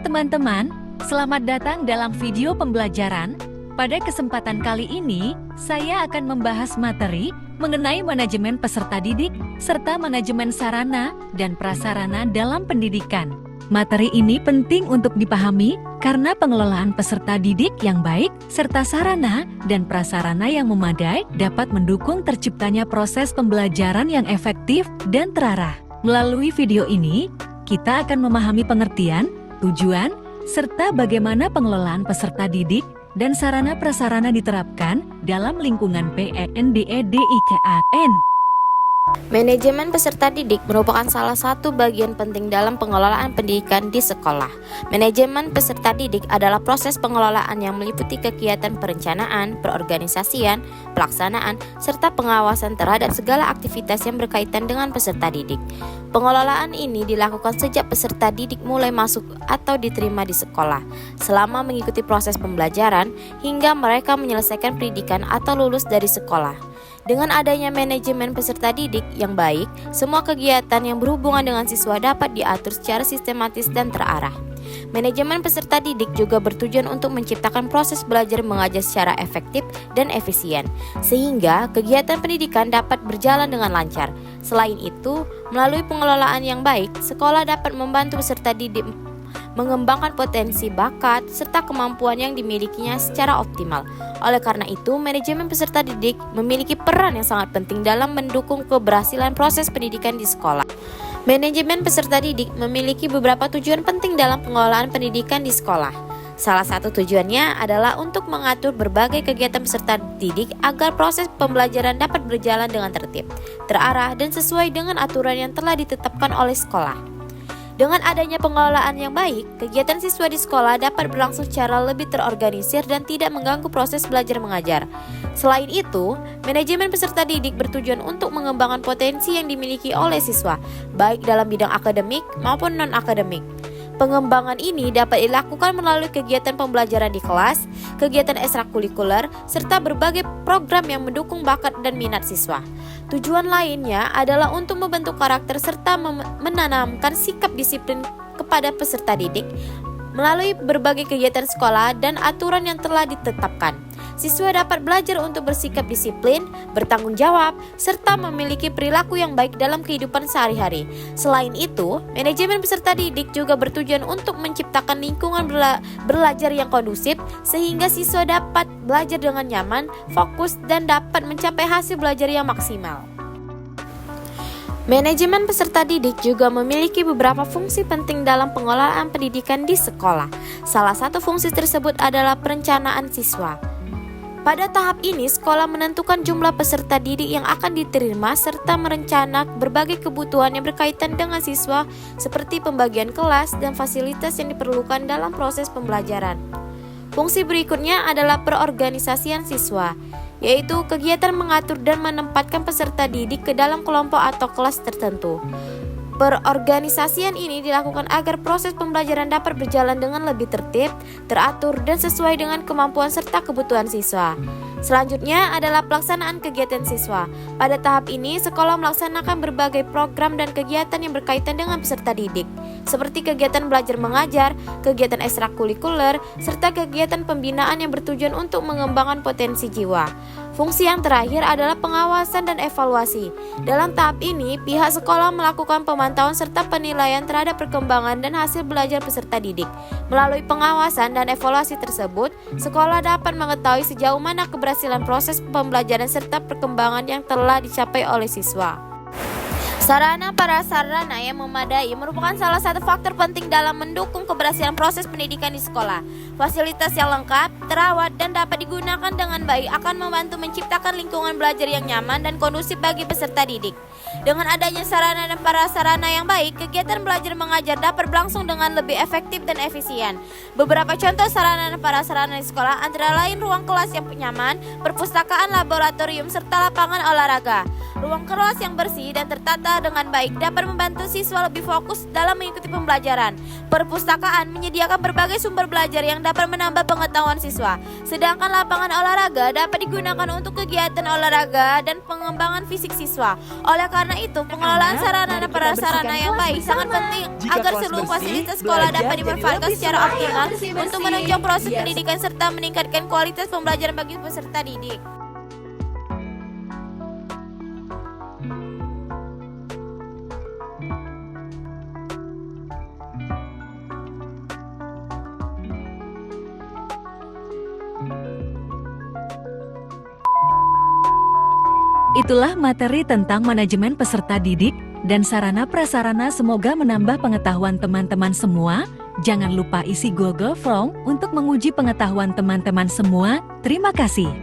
teman-teman, selamat datang dalam video pembelajaran. Pada kesempatan kali ini, saya akan membahas materi mengenai manajemen peserta didik serta manajemen sarana dan prasarana dalam pendidikan. Materi ini penting untuk dipahami karena pengelolaan peserta didik yang baik serta sarana dan prasarana yang memadai dapat mendukung terciptanya proses pembelajaran yang efektif dan terarah. Melalui video ini, kita akan memahami pengertian, tujuan, serta bagaimana pengelolaan peserta didik dan sarana prasarana diterapkan dalam lingkungan PENDEDIKAN. Manajemen peserta didik merupakan salah satu bagian penting dalam pengelolaan pendidikan di sekolah. Manajemen peserta didik adalah proses pengelolaan yang meliputi kegiatan perencanaan, perorganisasian, pelaksanaan, serta pengawasan terhadap segala aktivitas yang berkaitan dengan peserta didik. Pengelolaan ini dilakukan sejak peserta didik mulai masuk atau diterima di sekolah, selama mengikuti proses pembelajaran hingga mereka menyelesaikan pendidikan atau lulus dari sekolah. Dengan adanya manajemen peserta didik yang baik, semua kegiatan yang berhubungan dengan siswa dapat diatur secara sistematis dan terarah. Manajemen peserta didik juga bertujuan untuk menciptakan proses belajar mengajar secara efektif dan efisien, sehingga kegiatan pendidikan dapat berjalan dengan lancar. Selain itu, melalui pengelolaan yang baik, sekolah dapat membantu peserta didik mengembangkan potensi bakat serta kemampuan yang dimilikinya secara optimal. Oleh karena itu, manajemen peserta didik memiliki peran yang sangat penting dalam mendukung keberhasilan proses pendidikan di sekolah. Manajemen peserta didik memiliki beberapa tujuan penting dalam pengelolaan pendidikan di sekolah. Salah satu tujuannya adalah untuk mengatur berbagai kegiatan peserta didik agar proses pembelajaran dapat berjalan dengan tertib, terarah, dan sesuai dengan aturan yang telah ditetapkan oleh sekolah. Dengan adanya pengelolaan yang baik, kegiatan siswa di sekolah dapat berlangsung secara lebih terorganisir dan tidak mengganggu proses belajar mengajar. Selain itu, manajemen peserta didik bertujuan untuk mengembangkan potensi yang dimiliki oleh siswa, baik dalam bidang akademik maupun non-akademik. Pengembangan ini dapat dilakukan melalui kegiatan pembelajaran di kelas, kegiatan ekstrakurikuler, serta berbagai program yang mendukung bakat dan minat siswa. Tujuan lainnya adalah untuk membentuk karakter serta menanamkan sikap disiplin kepada peserta didik melalui berbagai kegiatan sekolah dan aturan yang telah ditetapkan. Siswa dapat belajar untuk bersikap disiplin, bertanggung jawab, serta memiliki perilaku yang baik dalam kehidupan sehari-hari. Selain itu, manajemen peserta didik juga bertujuan untuk menciptakan lingkungan belajar yang kondusif sehingga siswa dapat belajar dengan nyaman, fokus, dan dapat mencapai hasil belajar yang maksimal. Manajemen peserta didik juga memiliki beberapa fungsi penting dalam pengelolaan pendidikan di sekolah. Salah satu fungsi tersebut adalah perencanaan siswa. Pada tahap ini, sekolah menentukan jumlah peserta didik yang akan diterima serta merencana berbagai kebutuhan yang berkaitan dengan siswa seperti pembagian kelas dan fasilitas yang diperlukan dalam proses pembelajaran. Fungsi berikutnya adalah perorganisasian siswa, yaitu kegiatan mengatur dan menempatkan peserta didik ke dalam kelompok atau kelas tertentu. Perorganisasian ini dilakukan agar proses pembelajaran dapat berjalan dengan lebih tertib, teratur, dan sesuai dengan kemampuan serta kebutuhan siswa. Selanjutnya adalah pelaksanaan kegiatan siswa. Pada tahap ini, sekolah melaksanakan berbagai program dan kegiatan yang berkaitan dengan peserta didik, seperti kegiatan belajar mengajar, kegiatan ekstrakurikuler, serta kegiatan pembinaan yang bertujuan untuk mengembangkan potensi jiwa. Fungsi yang terakhir adalah pengawasan dan evaluasi. Dalam tahap ini, pihak sekolah melakukan pemantauan serta penilaian terhadap perkembangan dan hasil belajar peserta didik. Melalui pengawasan dan evaluasi tersebut, sekolah dapat mengetahui sejauh mana keberhasilan proses pembelajaran serta perkembangan yang telah dicapai oleh siswa. Sarana prasarana yang memadai merupakan salah satu faktor penting dalam mendukung keberhasilan proses pendidikan di sekolah. Fasilitas yang lengkap, terawat, dan dapat digunakan dengan baik akan membantu menciptakan lingkungan belajar yang nyaman dan kondusif bagi peserta didik. Dengan adanya sarana dan prasarana yang baik, kegiatan belajar mengajar dapat berlangsung dengan lebih efektif dan efisien. Beberapa contoh sarana dan prasarana di sekolah antara lain ruang kelas yang nyaman, perpustakaan, laboratorium, serta lapangan olahraga. Ruang kelas yang bersih dan tertata tertata dengan baik dapat membantu siswa lebih fokus dalam mengikuti pembelajaran. Perpustakaan menyediakan berbagai sumber belajar yang dapat menambah pengetahuan siswa. Sedangkan lapangan olahraga dapat digunakan untuk kegiatan olahraga dan pengembangan fisik siswa. Oleh karena itu, pengelolaan sarana dan prasarana yang baik sangat penting agar seluruh fasilitas sekolah dapat dimanfaatkan secara optimal untuk menunjang proses pendidikan serta meningkatkan kualitas pembelajaran bagi peserta didik. Itulah materi tentang manajemen peserta didik dan sarana prasarana, semoga menambah pengetahuan teman-teman semua. Jangan lupa isi Google Form untuk menguji pengetahuan teman-teman semua. Terima kasih.